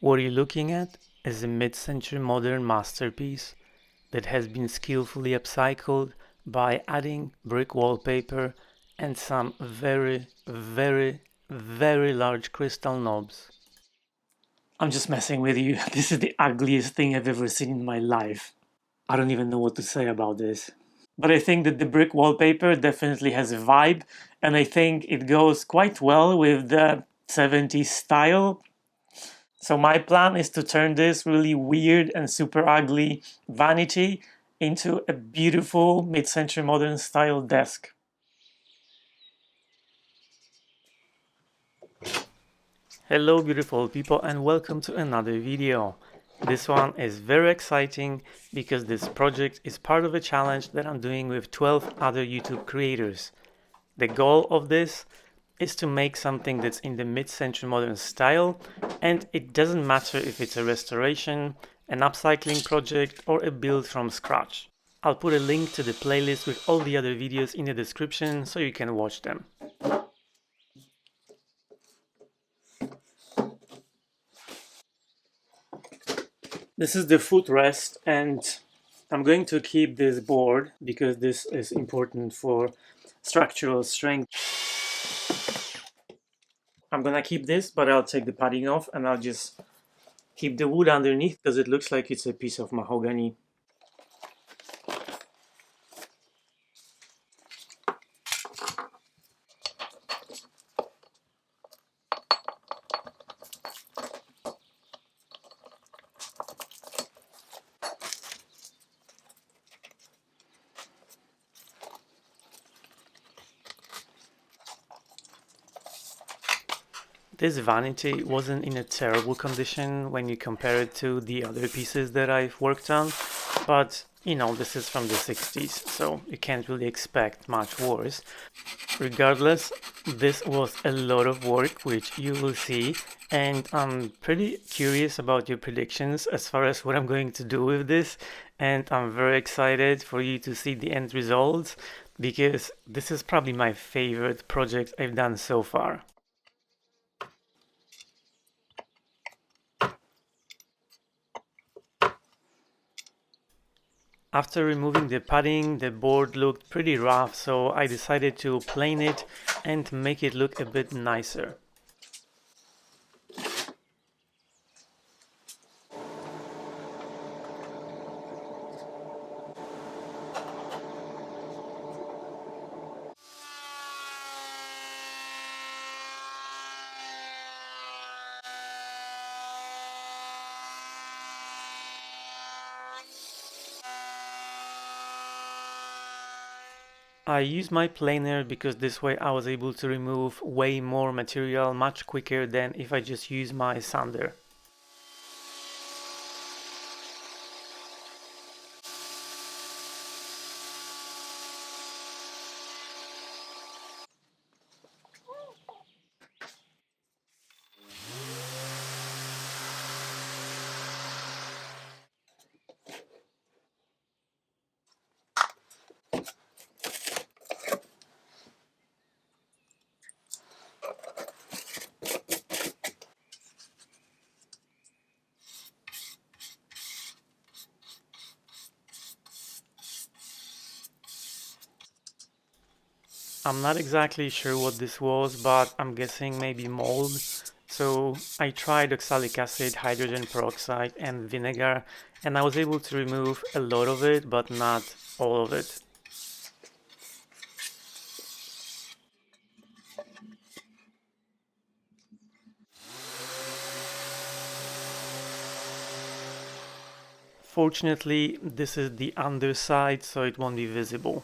What you're looking at is a mid-century modern masterpiece that has been skillfully upcycled by adding brick wallpaper and some very, very, very large crystal knobs. I'm just messing with you. This is the ugliest thing I've ever seen in my life. I don't even know what to say about this. But I think that the brick wallpaper definitely has a vibe, and I think it goes quite well with the 70s style. So my plan is to turn this really weird and super ugly vanity into a beautiful mid-century modern style desk. Hello beautiful people and welcome to another video. This one is very exciting because this project is part of a challenge that I'm doing with 12 other YouTube creators. The goal of this is to make something that's in the mid-century modern style, and it doesn't matter if it's a restoration, an upcycling project, or a build from scratch. I'll put a link to the playlist with all the other videos in the description so you can watch them. This is the footrest, and I'm going to keep this board because this is important for structural strength. I'm gonna keep this, but I'll take the padding off and I'll just keep the wood underneath because it looks like it's a piece of mahogany. This vanity wasn't in a terrible condition when you compare it to the other pieces that I've worked on, but you know, this is from the 60s, so you can't really expect much worse. Regardless, this was a lot of work, which you will see, and I'm pretty curious about your predictions as far as what I'm going to do with this, and I'm very excited for you to see the end results because this is probably my favorite project I've done so far. After removing the padding, the board looked pretty rough, so I decided to plane it and make it look a bit nicer. I use my planer because this way I was able to remove way more material much quicker than if I just use my sander. I'm not exactly sure what this was, but I'm guessing maybe mold. So I tried oxalic acid, hydrogen peroxide, and vinegar, and I was able to remove a lot of it, but not all of it. Fortunately, this is the underside, so it won't be visible.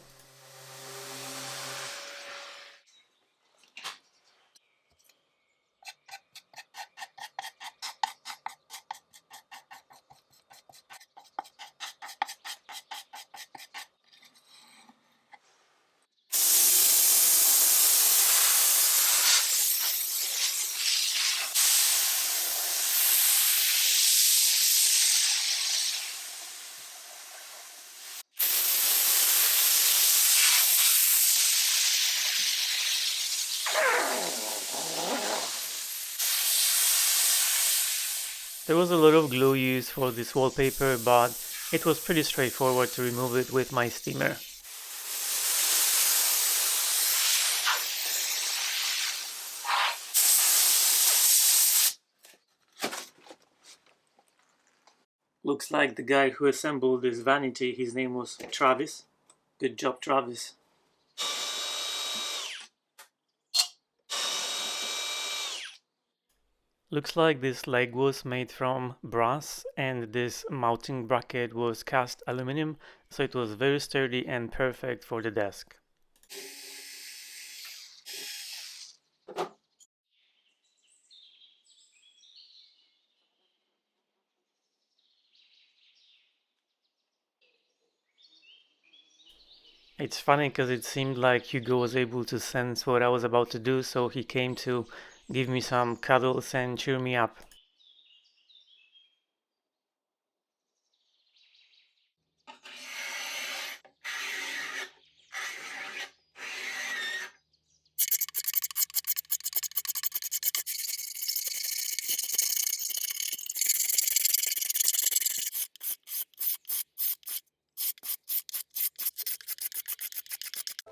There was a lot of glue used for this wallpaper, but it was pretty straightforward to remove it with my steamer. Looks like the guy who assembled this vanity, his name was Travis. Good job, Travis. Looks like this leg was made from brass and this mounting bracket was cast aluminum, so it was very sturdy and perfect for the desk. It's funny because it seemed like Hugo was able to sense what I was about to do, so he came to give me some cuddles and cheer me up.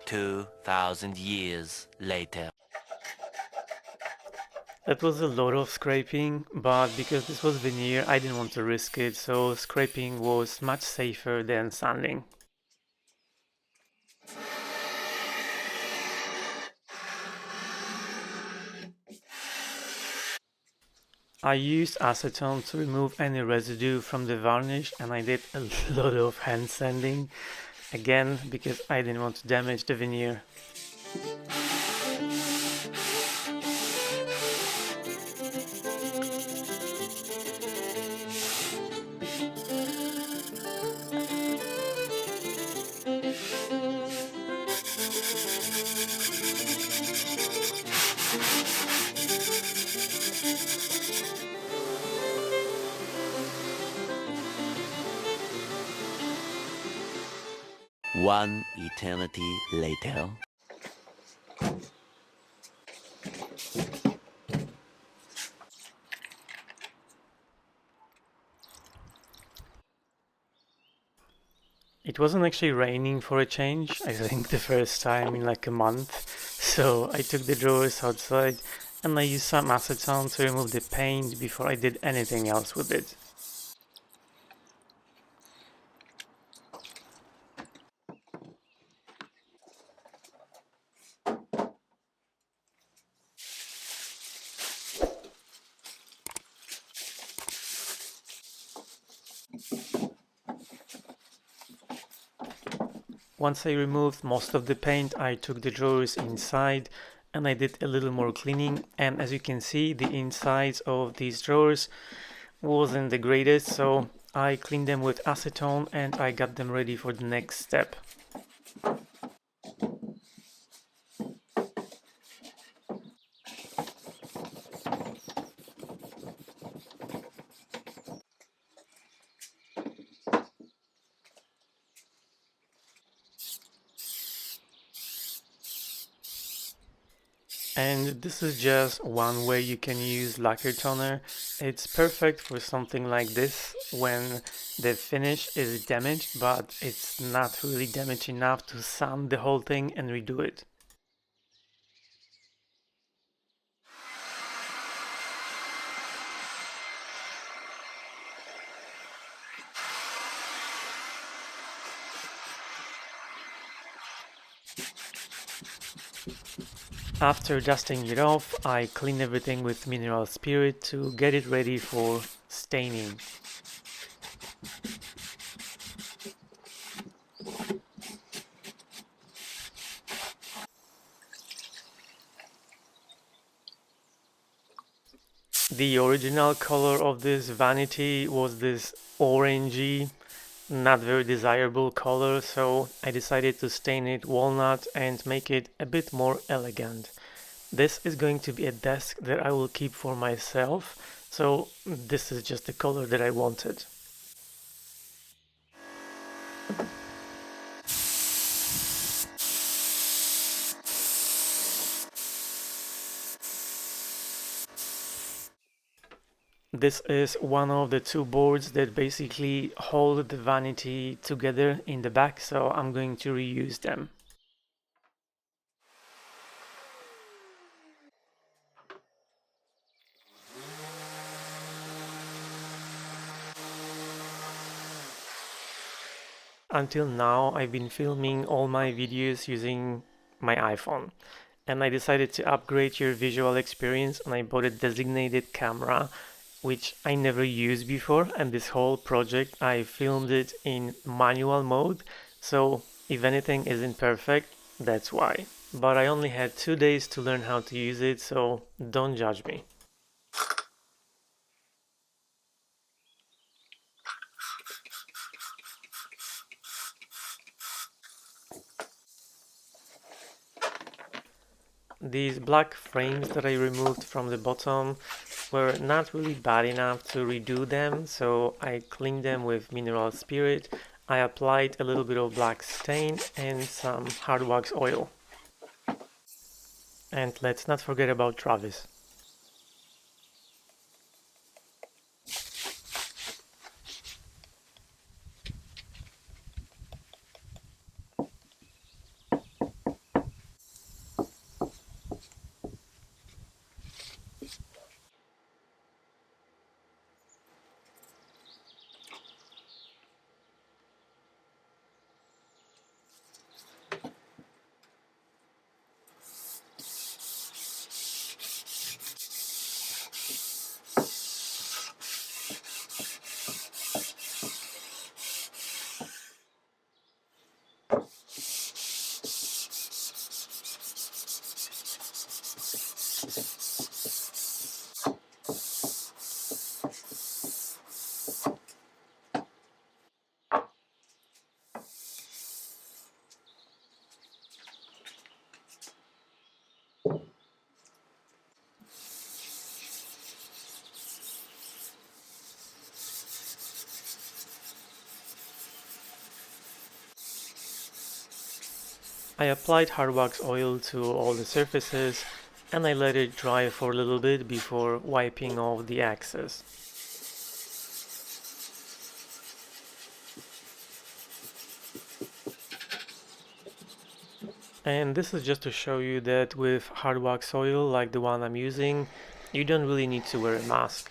$2,000 later. That was a lot of scraping, but because this was veneer, I didn't want to risk it, so scraping was much safer than sanding. I used acetone to remove any residue from the varnish and I did a lot of hand sanding, again because I didn't want to damage the veneer. One eternity later. It wasn't actually raining for a change, I think the first time in like a month, so I took the drawers outside and I used some acetone to remove the paint before I did anything else with it. Once I removed most of the paint, I took the drawers inside and I did a little more cleaning, and as you can see the insides of these drawers wasn't the greatest, so I cleaned them with acetone and I got them ready for the next step. And this is just one way you can use lacquer toner. It's perfect for something like this when the finish is damaged, but it's not really damaged enough to sand the whole thing and redo it. After dusting it off, I clean everything with mineral spirit to get it ready for staining. The original color of this vanity was this orangey, not very desirable color, so I decided to stain it walnut and make it a bit more elegant. This is going to be a desk that I will keep for myself, so this is just the color that I wanted. This is one of the two boards that basically hold the vanity together in the back, so I'm going to reuse them. Until now, I've been filming all my videos using my iPhone, and I decided to upgrade your visual experience and I bought a designated camera which I never used before, and this whole project I filmed it in manual mode, so if anything isn't perfect, that's why. But I only had 2 days to learn how to use it, so don't judge me. These black frames that I removed from the bottom were not really bad enough to redo them, so I cleaned them with mineral spirit. I applied a little bit of black stain and some hard wax oil. And let's not forget about Travis. I applied hard wax oil to all the surfaces and I let it dry for a little bit before wiping off the excess. And this is just to show you that with hard wax oil like the one I'm using, you don't really need to wear a mask.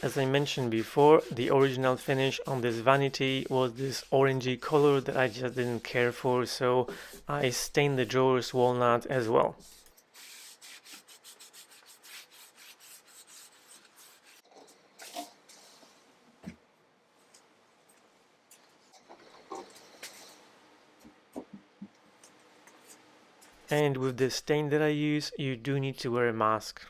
As I mentioned before, the original finish on this vanity was this orangey color that I just didn't care for, so I stained the drawers walnut as well. And with the stain that I use, you do need to wear a mask.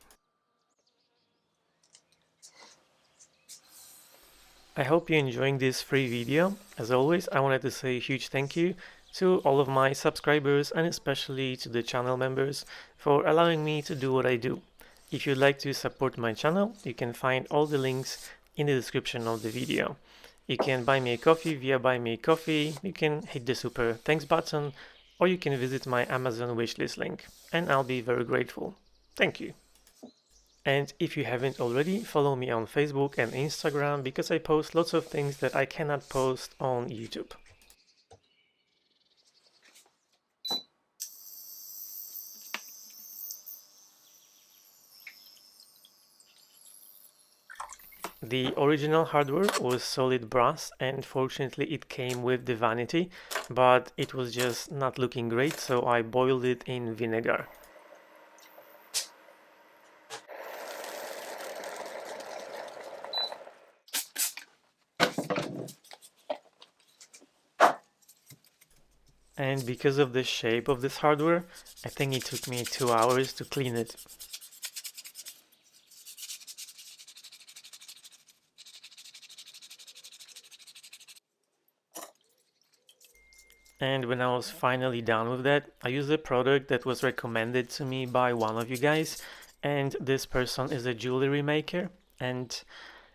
I hope you're enjoying this free video. As always, I wanted to say a huge thank you to all of my subscribers and especially to the channel members for allowing me to do what I do. If you'd like to support my channel, you can find all the links in the description of the video. You can buy me a coffee via Buy Me a Coffee, you can hit the super thanks button, or you can visit my Amazon wishlist link, and I'll be very grateful. Thank you. And if you haven't already, follow me on Facebook and Instagram because I post lots of things that I cannot post on YouTube. The original hardware was solid brass, and fortunately it came with the vanity, but it was just not looking great, so I boiled it in vinegar. And because of the shape of this hardware, I think it took me 2 hours to clean it. And when I was finally done with that, I used a product that was recommended to me by one of you guys, and this person is a jewelry maker, and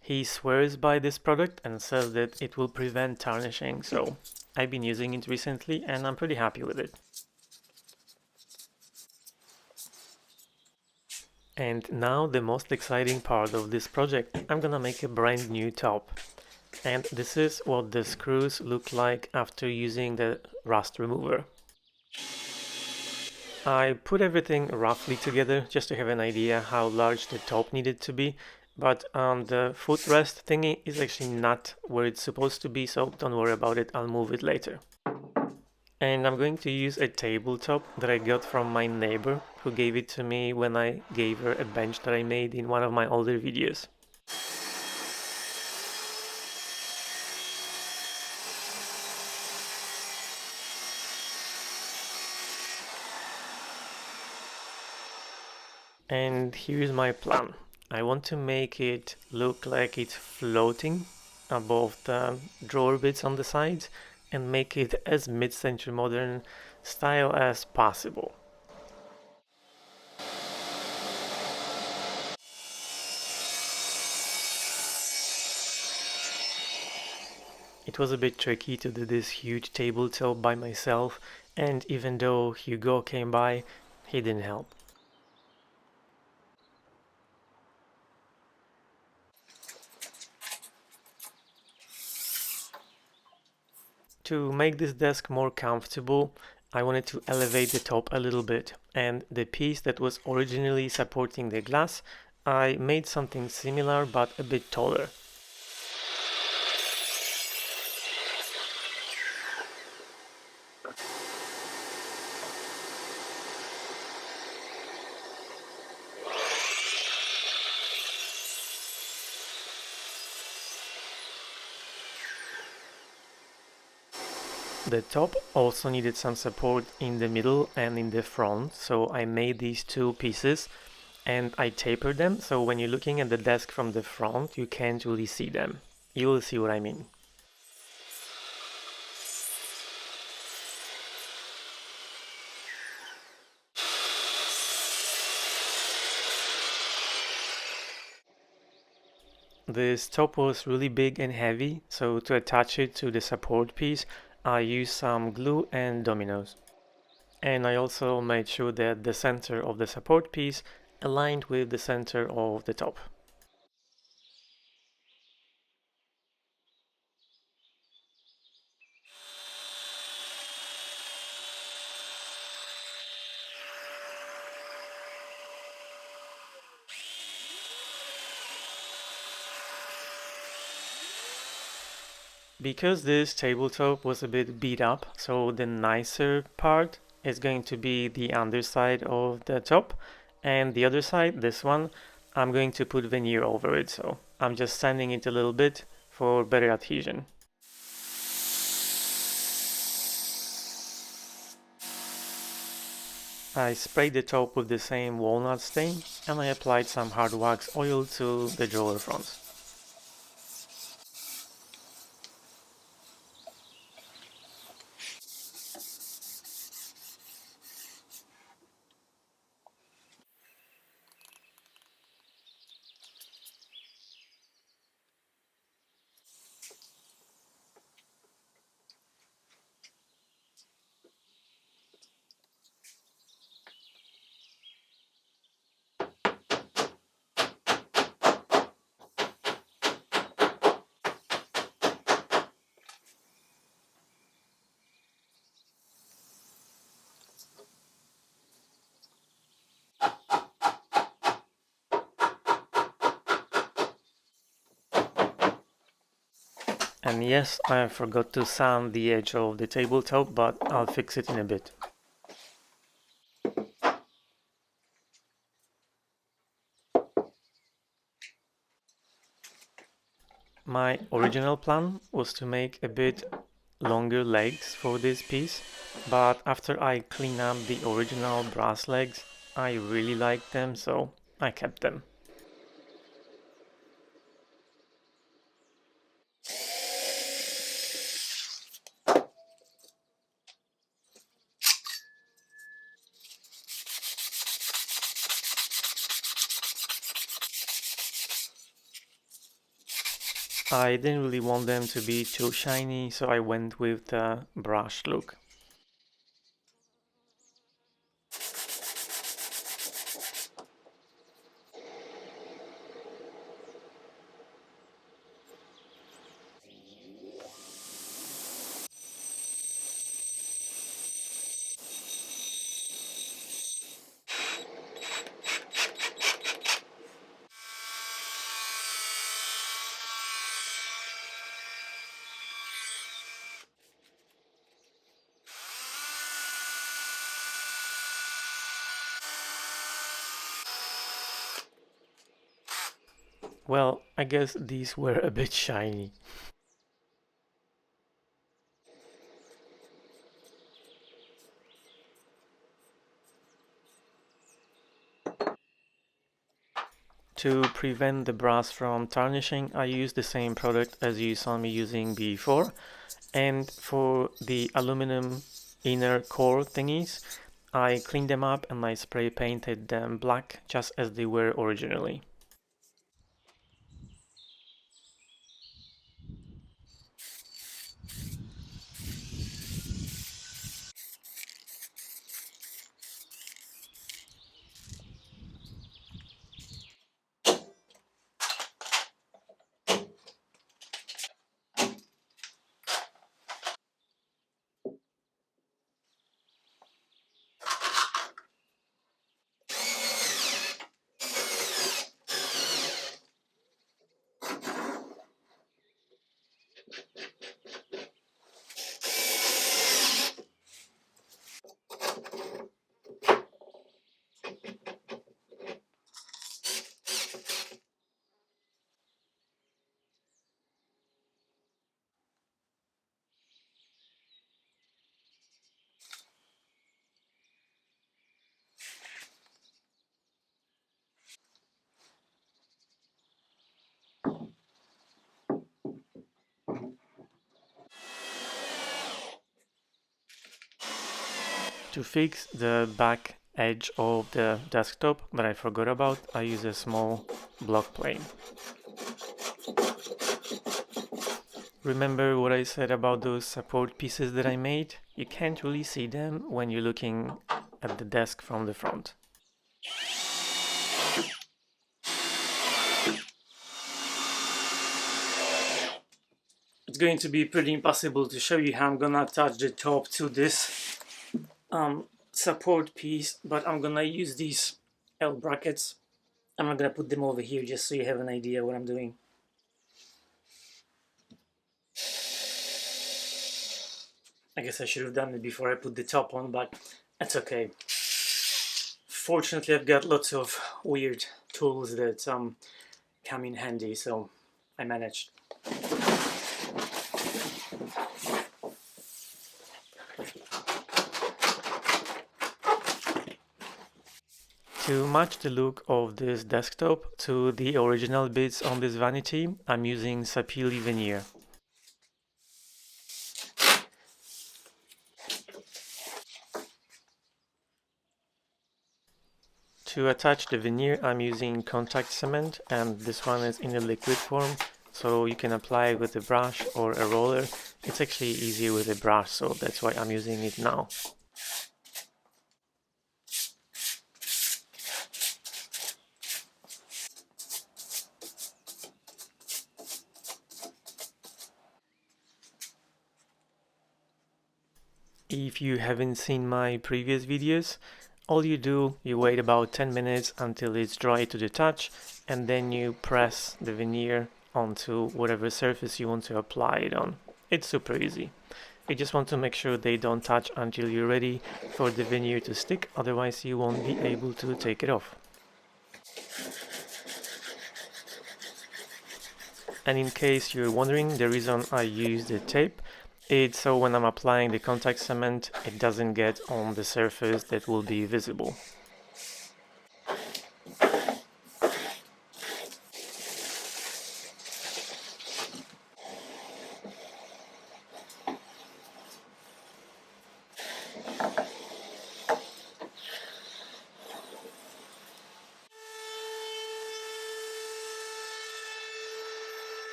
he swears by this product and says that it will prevent tarnishing, so I've been using it recently and I'm pretty happy with it. And now the most exciting part of this project. I'm gonna make a brand new top. And this is what the screws look like after using the rust remover. I put everything roughly together just to have an idea how large the top needed to be, but the footrest thingy is actually not where it's supposed to be, so don't worry about it, I'll move it later. And I'm going to use a tabletop that I got from my neighbor who gave it to me when I gave her a bench that I made in one of my older videos. And here's my plan. I want to make it look like it's floating above the drawer bits on the sides and make it as mid-century modern style as possible. It was a bit tricky to do this huge tabletop by myself, and even though Hugo came by, he didn't help. To make this desk more comfortable, I wanted to elevate the top a little bit, and the piece that was originally supporting the glass, I made something similar but a bit taller. The top also needed some support in the middle and in the front, so I made these two pieces and I tapered them, so when you're looking at the desk from the front, you can't really see them. You will see what I mean. This top was really big and heavy, so to attach it to the support piece, I used some glue and dominoes. And I also made sure that the center of the support piece aligned with the center of the top. Because this tabletop was a bit beat up, so the nicer part is going to be the underside of the top, and the other side, this one, I'm going to put veneer over it, so I'm just sanding it a little bit for better adhesion. I sprayed the top with the same walnut stain and I applied some hard wax oil to the drawer fronts. And yes, I forgot to sand the edge of the tabletop, but I'll fix it in a bit. My original plan was to make a bit longer legs for this piece, but after I clean up the original brass legs, I really liked them, so I kept them. I didn't really want them to be too shiny, so I went with the brushed look. Well, I guess these were a bit shiny. To prevent the brass from tarnishing, I used the same product as you saw me using before. And for the aluminum inner core thingies, I cleaned them up and I spray painted them black just as they were originally. To fix the back edge of the desktop that I forgot about, I use a small block plane. Remember what I said about those support pieces that I made? You can't really see them when you're looking at the desk from the front. It's going to be pretty impossible to show you how I'm gonna attach the top to this support piece, but I'm gonna use these L brackets. I'm not gonna put them over here just so you have an idea what I'm doing. I guess I should have done it before I put the top on, but that's okay. Fortunately, I've got lots of weird tools that come in handy, so I managed. To match the look of this desktop to the original bits on this vanity, I'm using Sapili veneer. To attach the veneer, I'm using contact cement, and this one is in a liquid form, so you can apply it with a brush or a roller. It's actually easier with a brush, so that's why I'm using it now. If you haven't seen my previous videos, all you do, you wait about 10 minutes until it's dry to the touch, and then you press the veneer onto whatever surface you want to apply it on. It's super easy. You just want to make sure they don't touch until you're ready for the veneer to stick, otherwise you won't be able to take it off. And in case you're wondering, the reason I use the tape, it's so when I'm applying the contact cement, it doesn't get on the surface that will be visible.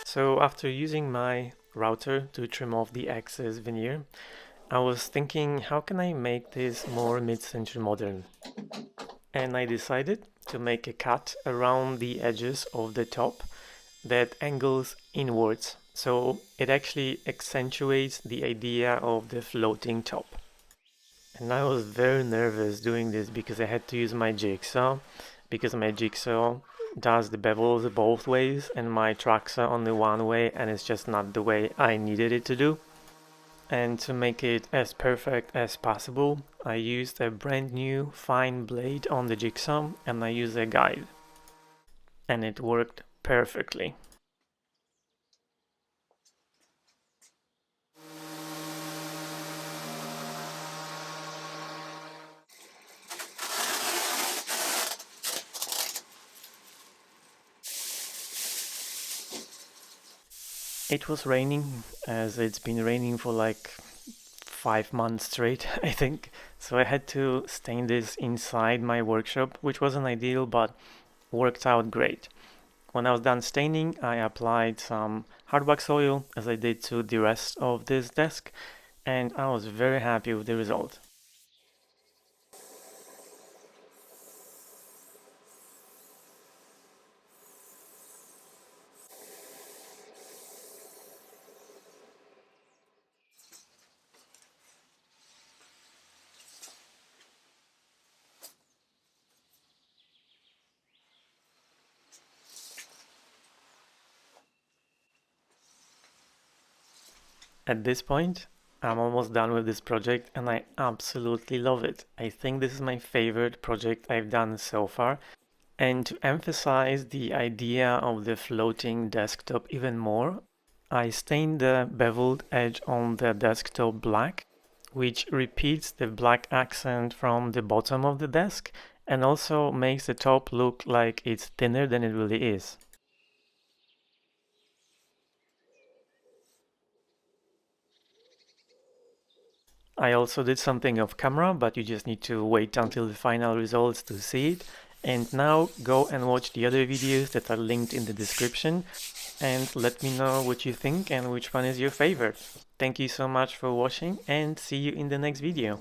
So after using my router to trim off the excess veneer, I was thinking, how can I make this more mid-century modern? And I decided to make a cut around the edges of the top that angles inwards, so it actually accentuates the idea of the floating top. And I was very nervous doing this because I had to use my jigsaw, because my jigsaw does the bevels both ways and my track saw only one way, and it's just not the way I needed it to do. And to make it as perfect as possible, I used a brand new fine blade on the jigsaw and I used a guide. And it worked perfectly. It was raining, as it's been raining for like 5 months straight, I think. So I had to stain this inside my workshop, which wasn't ideal, but worked out great. When I was done staining, I applied some hard wax oil, as I did to the rest of this desk, and I was very happy with the result. At this point, I'm almost done with this project and I absolutely love it. I think this is my favorite project I've done so far. And to emphasize the idea of the floating desktop even more, I stained the beveled edge on the desktop black, which repeats the black accent from the bottom of the desk and also makes the top look like it's thinner than it really is. I also did something off camera, but you just need to wait until the final results to see it. And now go and watch the other videos that are linked in the description and let me know what you think and which one is your favorite. Thank you so much for watching and see you in the next video.